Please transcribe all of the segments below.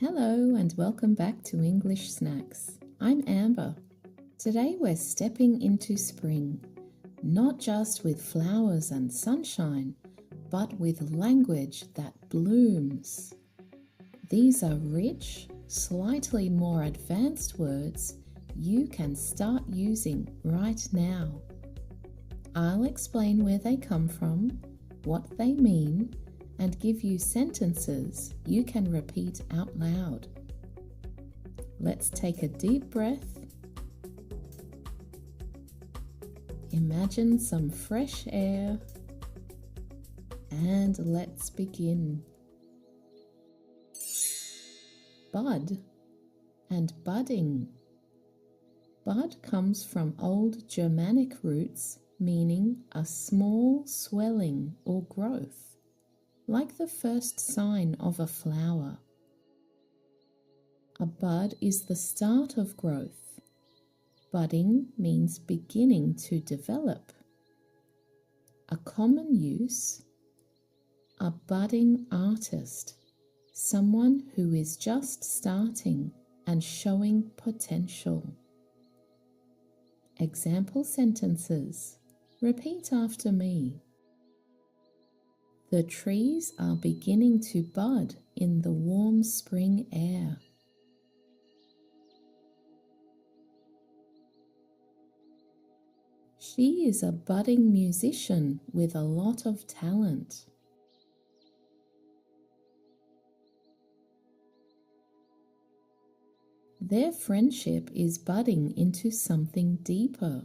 Hello and welcome back to English Snacks. I'm Amber. Today we're stepping into spring, not just with flowers and sunshine, but with language that blooms. These are rich, slightly more advanced words you can start using right now. I'll explain where they come from, what they mean, and give you sentences you can repeat out loud. Let's take a deep breath. Imagine some fresh air, and let's begin. Bud and budding. Bud comes from Old Germanic roots meaning a small swelling or growth, like the first sign of a flower. A bud is the start of growth. Budding means beginning to develop. A common use: a budding artist, someone who is just starting and showing potential. Example sentences. Repeat after me. The trees are beginning to bud in the warm spring air. She is a budding musician with a lot of talent. Their friendship is budding into something deeper.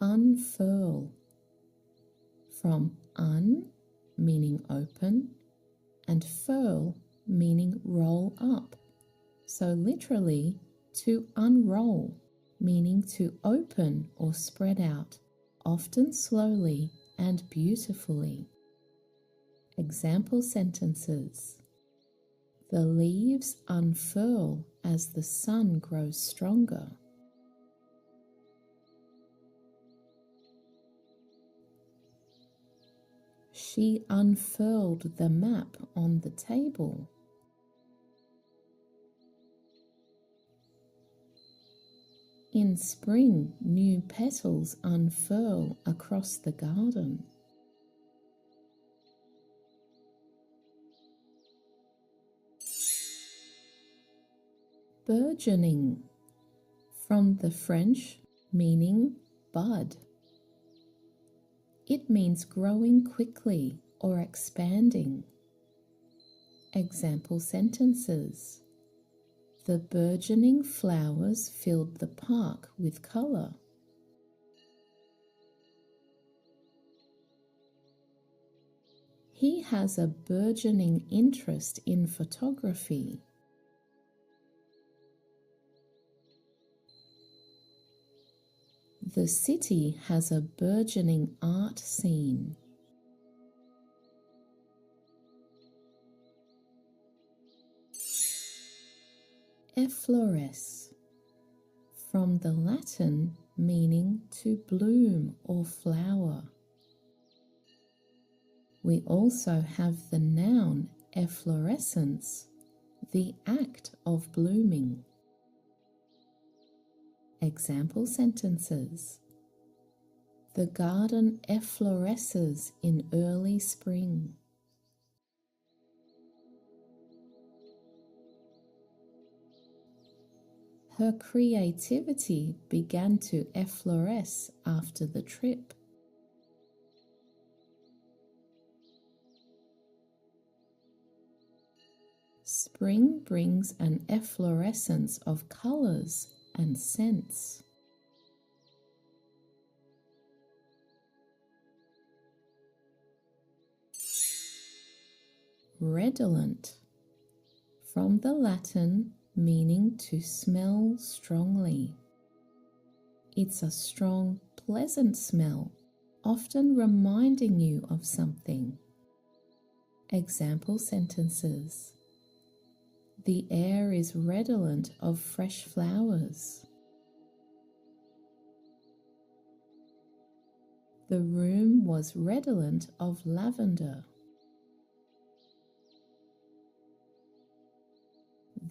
Unfurl. From un, meaning open, and furl, meaning roll up. So literally, to unroll, meaning to open or spread out, often slowly and beautifully. Example sentences. The leaves unfurl as the sun grows stronger. She unfurled the map on the table. In spring, new petals unfurl across the garden. Burgeoning. From the French, meaning bud. It means growing quickly or expanding. Example sentences. The burgeoning flowers filled the park with color. He has a burgeoning interest in photography. The city has a burgeoning art scene. Effloresce. From the Latin meaning to bloom or flower. We also have the noun efflorescence, the act of blooming. Example sentences. The garden effloresces in early spring. Her creativity began to effloresce after the trip. Spring brings an efflorescence of colors and scents. Redolent. From the Latin meaning to smell strongly. It's a strong, pleasant smell, often reminding you of something. Example sentences. The air is redolent of fresh flowers. The room was redolent of lavender.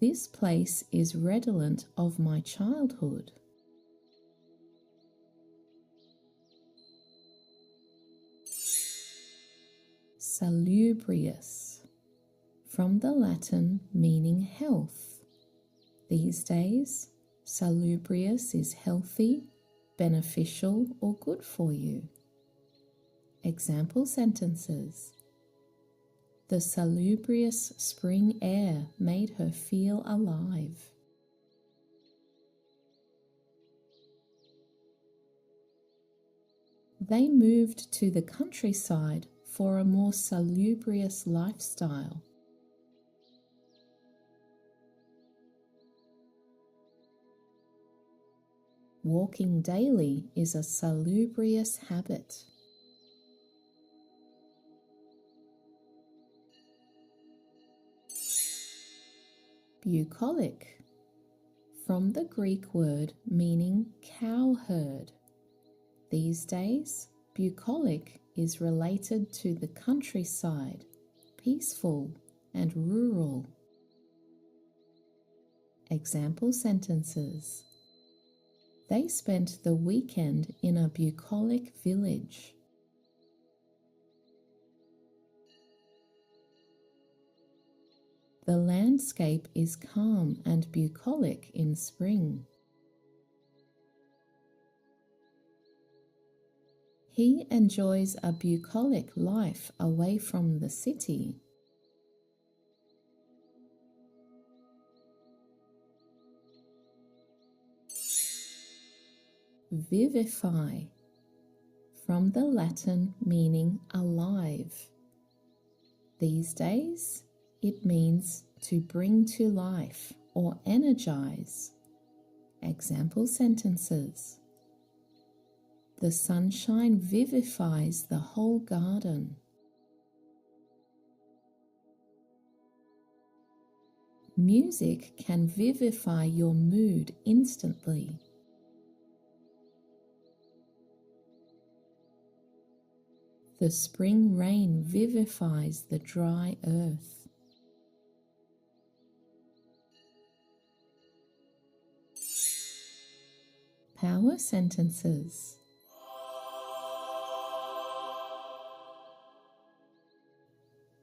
This place is redolent of my childhood. Salubrious, from the Latin meaning health. These days, salubrious is healthy, beneficial, or good for you. Example sentences. The salubrious spring air made her feel alive. They moved to the countryside for a more salubrious lifestyle. Walking daily is a salubrious habit. Bucolic, from the Greek word meaning cowherd. These days, bucolic is related to the countryside, peaceful and rural. Example sentences. They spent the weekend in a bucolic village. The landscape is calm and bucolic in spring. He enjoys a bucolic life away from the city. Vivify, from the Latin meaning alive. These days, it means to bring to life or energize. Example sentences. The sunshine vivifies the whole garden. Music can vivify your mood instantly. The spring rain vivifies the dry earth. Power sentences.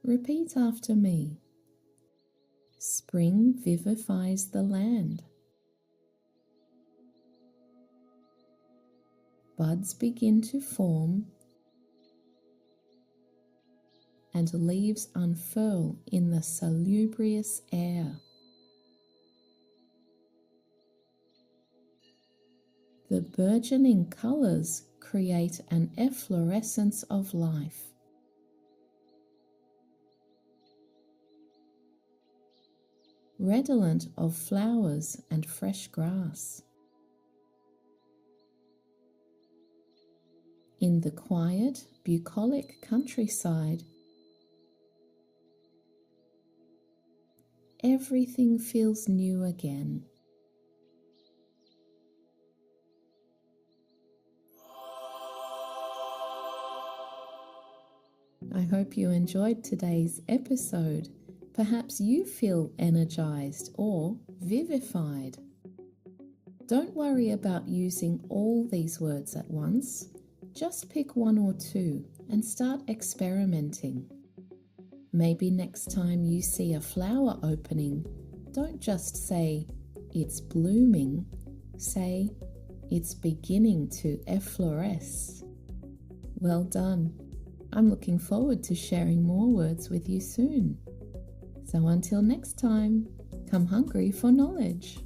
Repeat after me. Spring vivifies the land. Buds begin to form and leaves unfurl in the salubrious air. The burgeoning colours create an efflorescence of life. Redolent of flowers and fresh grass. In the quiet, bucolic countryside, everything feels new again. I hope you enjoyed today's episode. Perhaps you feel energized or vivified. Don't worry about using all these words at once. Just pick one or two and start experimenting. Maybe next time you see a flower opening, don't just say, "It's blooming." Say, "It's beginning to effloresce." Well done. I'm looking forward to sharing more words with you soon. So until next time, come hungry for knowledge.